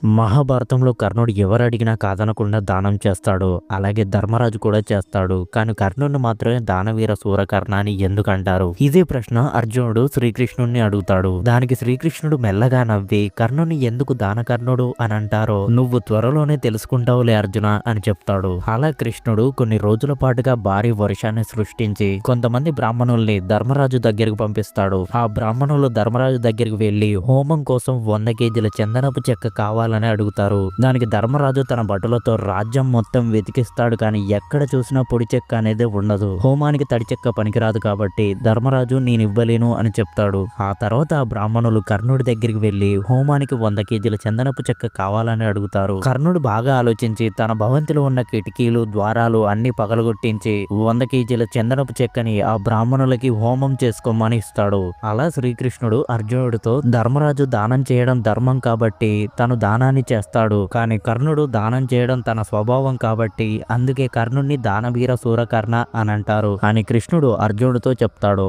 మహాభారతంలో కర్ణుడు ఎవరు అడిగినా కాదనకుండా దానం చేస్తాడు. అలాగే ధర్మరాజు కూడా చేస్తాడు. కానీ కర్ణుడిని మాత్రమే దానవీర సూరకర్ణ అని ఎందుకంటారు? ఇదే ప్రశ్న అర్జునుడు శ్రీకృష్ణుడిని అడుగుతాడు. దానికి శ్రీకృష్ణుడు మెల్లగా నవ్వి కర్ణుని ఎందుకు దానకర్ణుడు అని అంటారో నువ్వు త్వరలోనే తెలుసుకుంటావులే అర్జున అని చెప్తాడు. అలా కృష్ణుడు కొన్ని రోజుల పాటుగా భారీ వర్షాన్ని సృష్టించి కొంతమంది బ్రాహ్మణుల్ని ధర్మరాజు దగ్గరికి పంపిస్తాడు. ఆ బ్రాహ్మణులు ధర్మరాజు దగ్గరికి వెళ్లి హోమం కోసం 100 కేజీల చందనపు చెక్క కావాలని అడుగుతారు. దానికి ధర్మరాజు తన భటులతో రాజ్యం మొత్తం వెతికిస్తాడు. కానీ ఎక్కడ చూసినా పొడి చెక్క అనేది ఉండదు. హోమానికి తడి చెక్క పనికిరాదు కాబట్టి ధర్మరాజు నేను ఇవ్వలేను అని చెప్తాడు. ఆ తర్వాత ఆ బ్రాహ్మణులు కర్ణుడి దగ్గరికి వెళ్లి హోమానికి 100 కేజీల చందనపు చెక్క కావాలని అడుగుతారు. కర్ణుడు బాగా ఆలోచించి తన భవంతిలో ఉన్న కిటికీలు ద్వారాలు అన్ని పగలగొట్టించి 100 కేజీల చందనపు చెక్కని ఆ బ్రాహ్మణులకి హోమం చేసుకోమని ఇస్తాడు. అలా శ్రీకృష్ణుడు అర్జునుడితో ధర్మరాజు దానం చేయడం ధర్మం కాబట్టి తను దానాన్ని చేస్తాడు. కానీ కర్ణుడు దానం చేయడం తన స్వభావం కాబట్టి అందుకే కర్ణుడిని దానవీర సూరకర్ణ అని అంటారు అని కృష్ణుడు అర్జునుడితో చెప్తాడు.